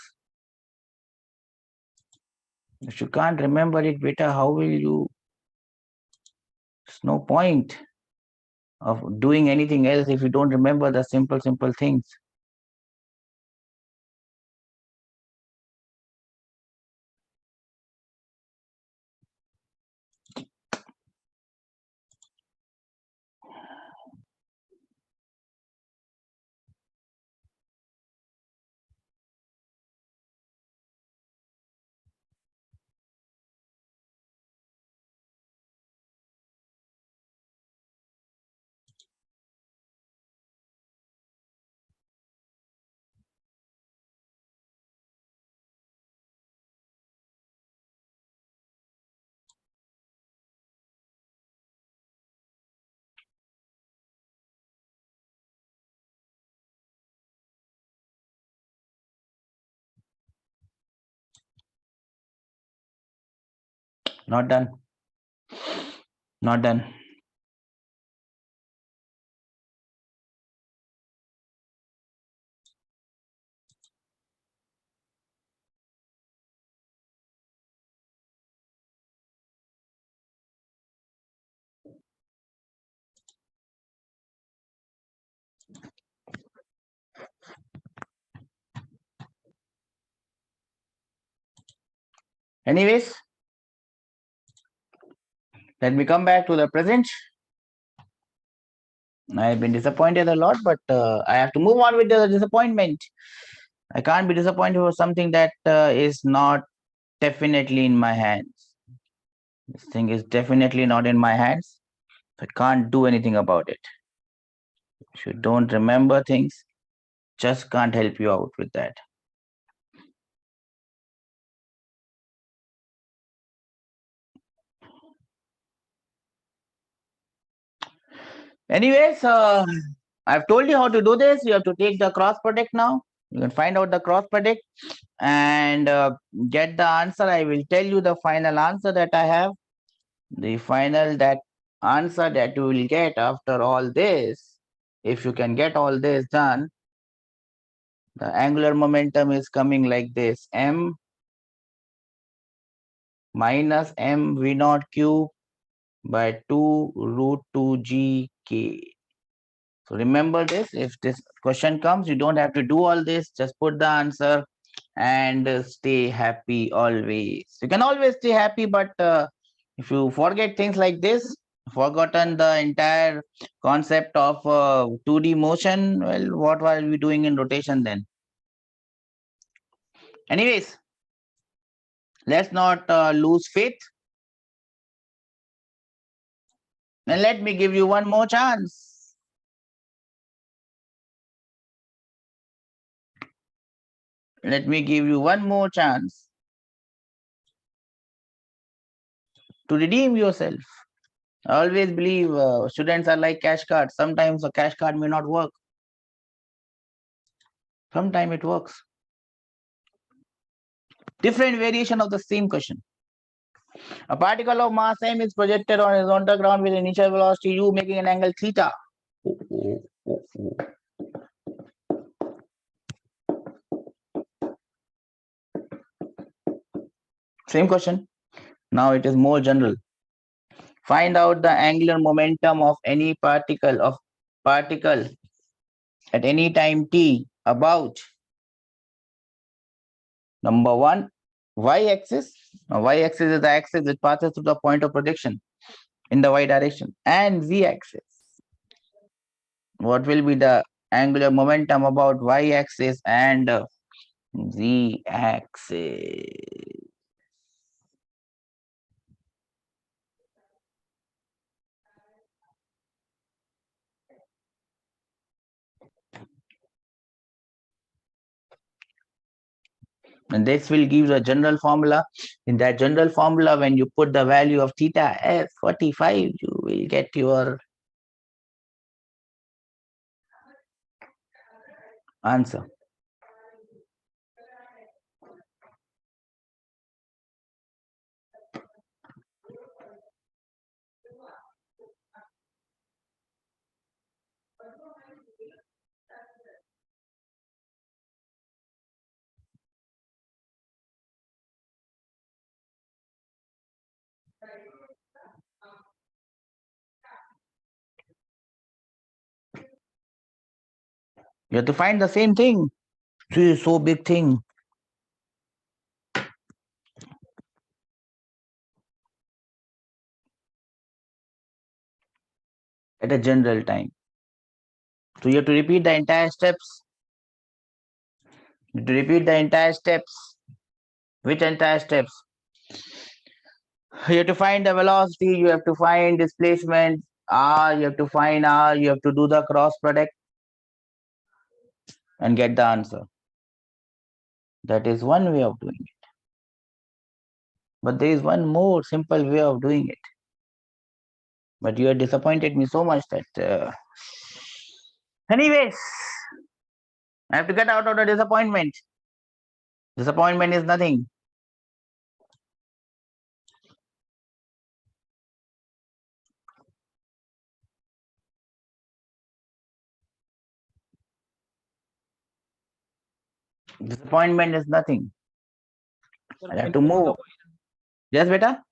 If you can't remember it, beta, how will you? There's no point of doing anything else if you don't remember the simple things. Not done. Not done. Anyways, let me come back to the present. I've been disappointed a lot, but I have to move on with the disappointment. I can't be disappointed for something that is not definitely in my hands. This thing is definitely not in my hands. I can't do anything about it. If you don't remember things, just can't help you out with that. Anyways, I've told you how to do this. You have to take the cross product now. You can find out the cross product and get the answer. I will tell you the final answer that I have. The final that answer that you will get after all this, if you can get all this done, the angular momentum is coming like this: m minus m v naught cube by 2 root 2 g k. So remember this. If this question comes, you don't have to do all this. Just put the answer and stay happy always. You can always stay happy, but if you forget things like this, forgotten the entire concept of 2D motion, well, what are we doing in rotation then? Anyways, let's not lose faith. And let me give you one more chance. Let me give you one more chance to redeem yourself. I always believe students are like cash cards. Sometimes a cash card may not work. Sometimes it works. Different variation of the same question. A particle of mass m is projected on horizontal ground with initial velocity u making an angle theta. Same question. Now it is more general. Find out the angular momentum of any particle at any time t about number one, y-axis. Now y-axis is the axis which passes through the point of projection in the y direction, and z-axis. What will be the angular momentum about y-axis and z-axis? And this will give a general formula. In that general formula, when you put the value of theta as 45, you will get your answer. You have to find the same thing. This is so big thing. At a general time. So you have to repeat the entire steps. You have to repeat the entire steps. Which entire steps? You have to find the velocity, you have to find displacement, r, you have to find r, you have to do the cross product and get the answer. That is one way of doing it. But there is one more simple way of doing it. But you have disappointed me so much that anyways, I have to get out of the disappointment. Disappointment is nothing. Disappointment is nothing. Sir, I have can to you show the move. Yes, beta?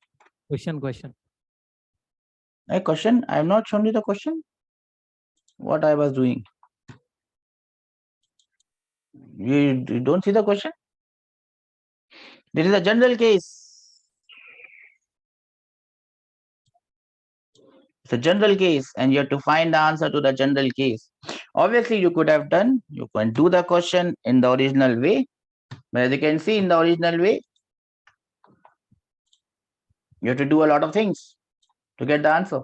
question? A question? I have not shown you the question. What I was doing. You don't see the question? This is a general case. It's a general case, and you have to find the answer to the general case. Obviously, you could have done, you can do the question in the original way. But as you can see in the original way, you have to do a lot of things to get the answer.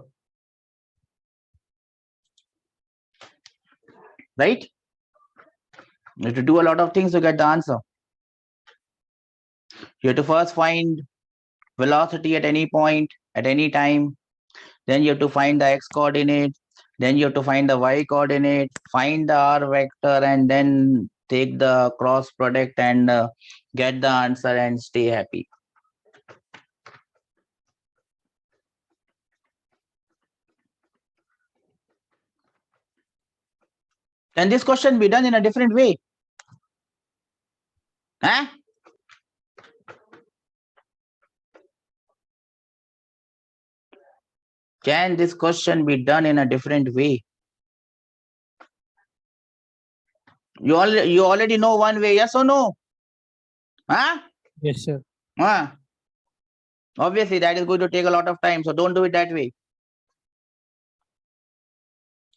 right? You have to do a lot of things to get the answer. You have to first find velocity at any point, at any time. Then you have to find the x coordinate. Then you have to find the y coordinate, find the r vector, and then take the cross product and get the answer and stay happy. Can this question be done in a different way? Huh? Can this question be done in a different way? You already know one way, yes or no? Huh? Yes, sir. Huh? Obviously, that is going to take a lot of time, so don't do it that way.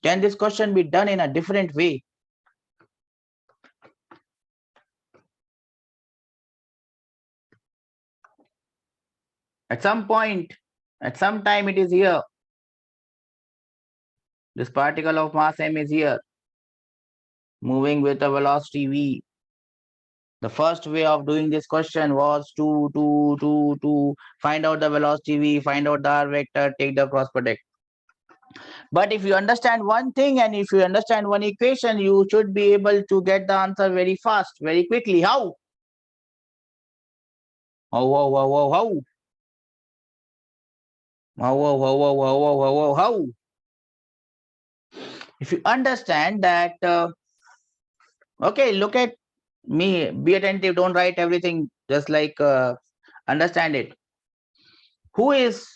Can this question be done in a different way? At some point, at some time, it is here. This particle of mass m is here, moving with a velocity v. The first way of doing this question was to find out the velocity v, find out the r vector, take the cross product. But if you understand one thing and if you understand one equation, you should be able to get the answer very fast, very quickly. How? How? How? If you understand that, okay, look at me, be attentive, don't write everything, just like understand it. Who is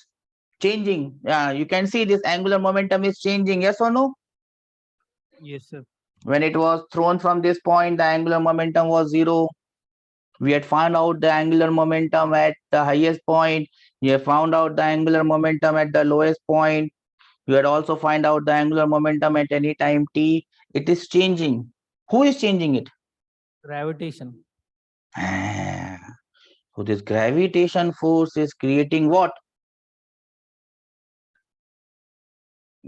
changing? You can see this angular momentum is changing, yes or no? Yes, sir. When it was thrown from this point, the angular momentum was 0. We had found out the angular momentum at the highest point. We have found out the angular momentum at the lowest point. You had also find out the angular momentum at any time t. It is changing. Who is changing it? Gravitation. So this gravitation force is creating what?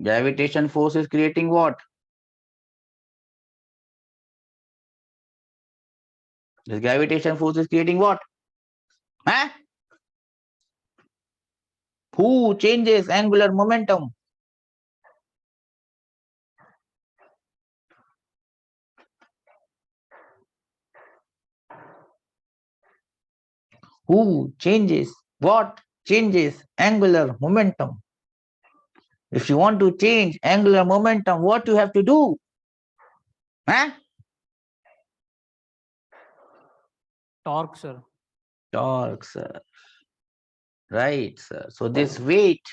Gravitation force is creating what? This gravitation force is creating what? Huh? Who changes angular momentum? Who changes? What changes angular momentum? If you want to change angular momentum, what you have to do? Huh? Torque, sir. Torque, sir. Right, sir. So this weight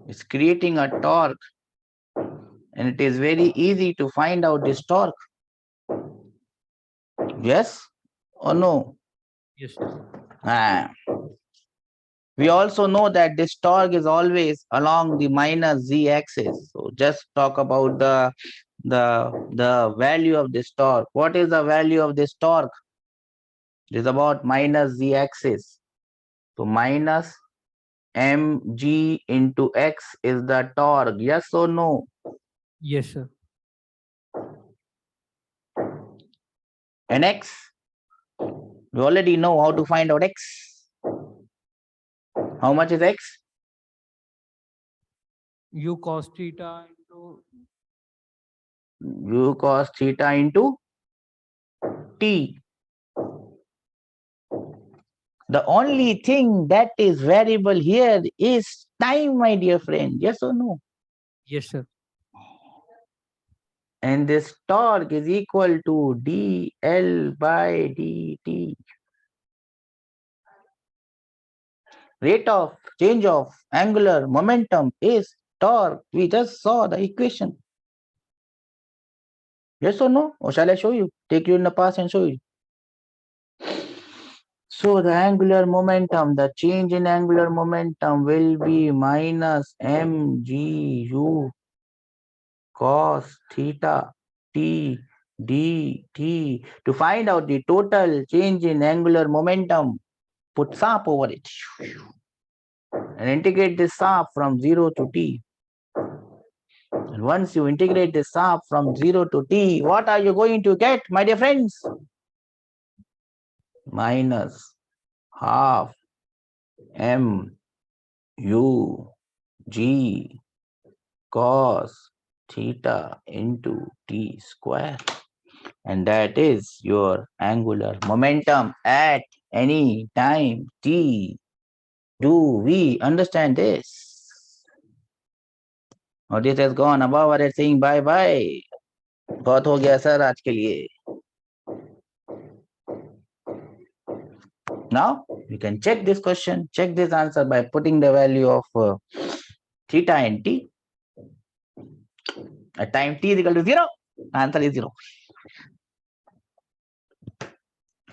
is creating a torque, and it is very easy to find out this torque. Yes or no? Yes, sir. We also know that this torque is always along the minus z axis. So just talk about the value of this torque. What is the value of this torque? It is about minus z axis. So minus mg into x is the torque. Yes or no? Yes, sir. And x, we already know how to find out x. How much is x? U cos theta into U cos theta into t. The only thing that is variable here is time, my dear friend. Yes or no? yes, sir. And this torque is equal to dl by dt. Rate of change of angular momentum is torque. We just saw the equation. Yes or no? Or shall I show you? Take you in the past and show you. So the angular momentum, the change in angular momentum will be minus mgu cos theta t dt. To find out the total change in angular momentum, put SAP over it and integrate this SAP from 0 to t. And once you integrate this up from 0 to t, what are you going to get, my dear friends? Minus half m u g cos theta into t square. And that is your angular momentum at any time t. Do we understand this? और this has gone above our saying bye bye. बहुत हो गया sir आज के लिए. Now you can check this question, check this answer by putting the value of theta and t. At time t is equal to 0, answer is 0.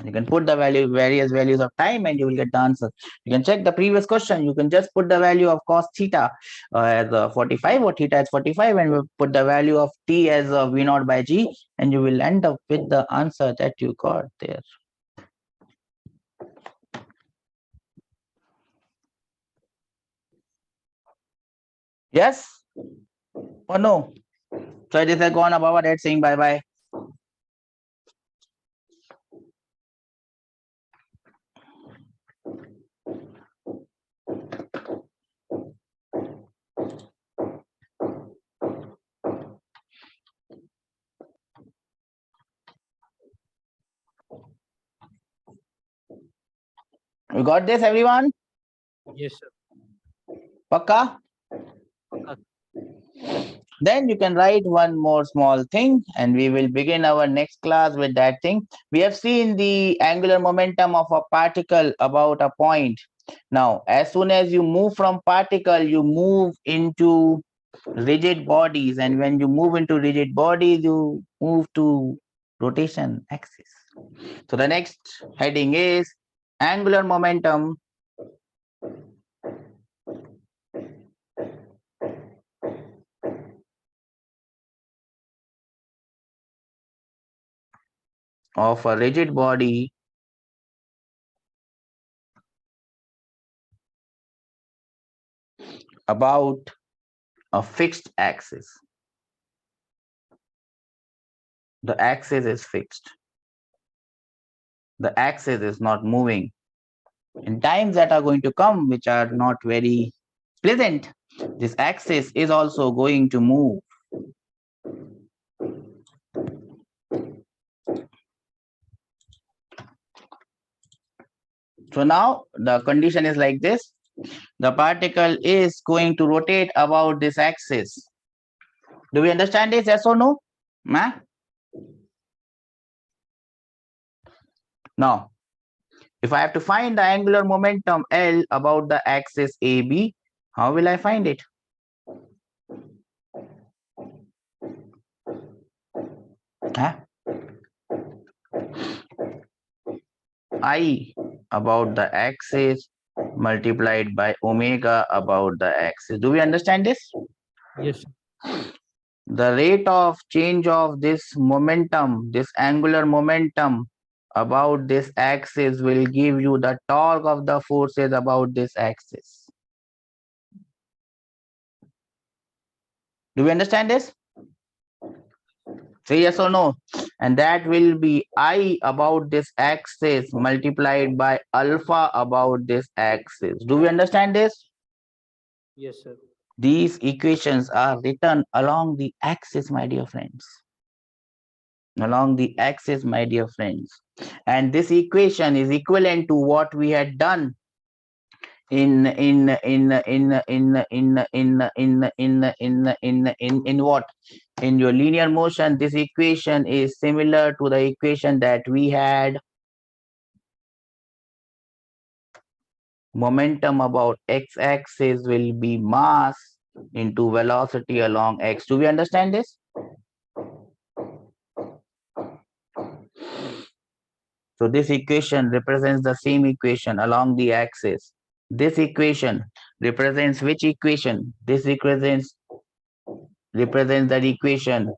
You can put the value, various values of time, and you will get the answer. You can check the previous question. You can just put the value of cos theta as 45 or theta as 45, and we'll put the value of t as v naught by g, and you will end up with the answer that you got there. Yes or no? So this has gone above our head saying bye bye. You got this, everyone? Yes, sir. Pakka? Pakka. Then you can write one more small thing, and we will begin our next class with that thing. We have seen the angular momentum of a particle about a point. Now, as soon as you move from particle, you move into rigid bodies, and when you move into rigid bodies, you move to rotation axis. So the next heading is angular momentum of a rigid body about a fixed axis. The axis is fixed. The axis is not moving. In times that are going to come, which are not very pleasant, this axis is also going to move. So now the condition is like this. The particle is going to rotate about this axis. Do we understand this? Yes or no? Now, if I have to find the angular momentum L about the axis AB, how will I find it? I about the axis multiplied by omega about the axis. Do we understand this? Yes, sir. The rate of change of this momentum, this angular momentum about this axis will give you the torque of the forces about this axis. Do we understand this? Say yes or no. And that will be I about this axis multiplied by alpha about this axis. Do we understand this? Yes, sir. These equations are written along the axis, my dear friends. Along the axis, my dear friends. And this equation is equivalent to what we had done in what? In your linear motion. This equation is similar to the equation that we had. Momentum about x-axis will be mass into velocity along x. Do we understand this? So this equation represents the same equation along the axis. This equation represents which equation? This represents that equation.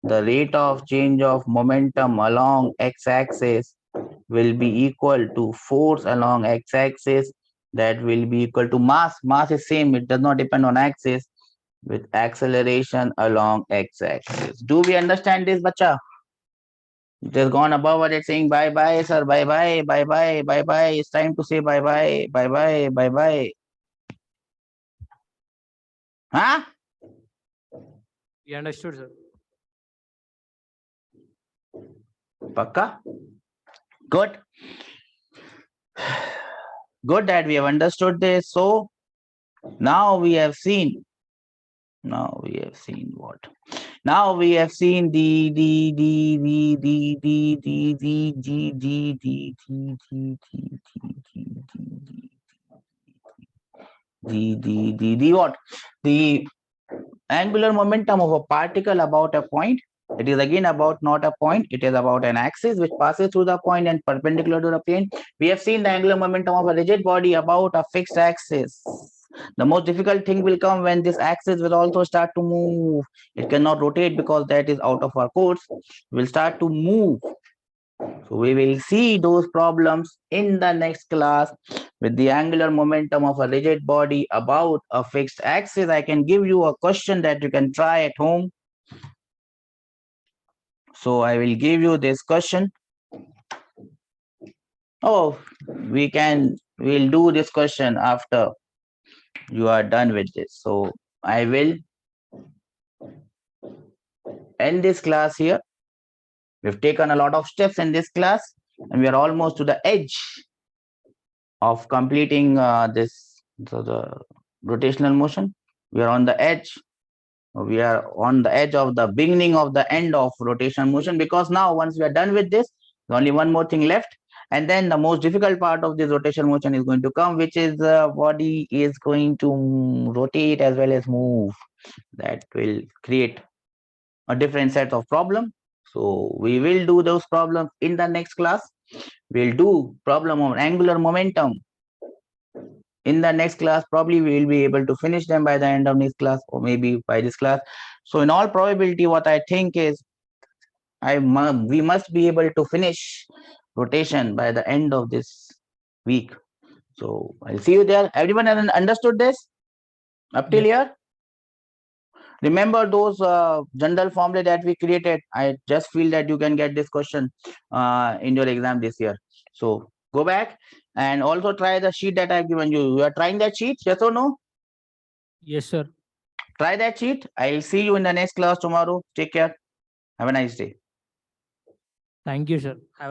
The rate of change of momentum along x-axis will be equal to force along x-axis, that will be equal to mass. Mass is same, it does not depend on axis. with acceleration along x-axis. Do we understand this, bacha? It has gone above it saying bye bye, sir. Bye bye, bye bye, bye bye. It's time to say bye bye, bye bye, bye bye. Huh? We understood, sir. Pakka? Good. Good that we have understood this. So now we have seen. Now we have seen what? Now we have seen the what? The angular momentum of a particle about a point. It is again about not a point, it is about an axis which passes through the point and perpendicular to the plane. We have seen the angular momentum of a rigid body about a fixed axis. The most difficult thing will come when this axis will also start to move. It cannot rotate because that is out of our course. It will start to move. So we will see those problems in the next class with the angular momentum of a rigid body about a fixed axis. I can give you a question that you can try at home. So I will give you this question. Oh, we'll do this question after you are done with this. So I will end this class here. We've taken a lot of steps in this class and we are almost to the edge of completing this. So the rotational motion, we are on the edge. We are on the edge of the beginning of the end of rotational motion, because now once we are done with this, there's only one more thing left, and then the most difficult part of this rotational motion is going to come, which is the body is going to rotate as well as move. That will create a different set of problem. So we will do those problems in the next class. We'll do problem of angular momentum in the next class. Probably we will be able to finish them by the end of this class, or maybe by this class. So in all probability, what I think is we must be able to finish rotation by the end of this week. So I'll see you there. Everyone has understood this up till Yes. here? Remember those general formula that we created? I just feel that you can get this question in your exam this year. So go back and also try the sheet that I've given you. You are trying that sheet, yes or no? Yes, sir. Try that sheet. I'll see you in the next class tomorrow. Take care. Have a nice day. Thank you, sir. Have a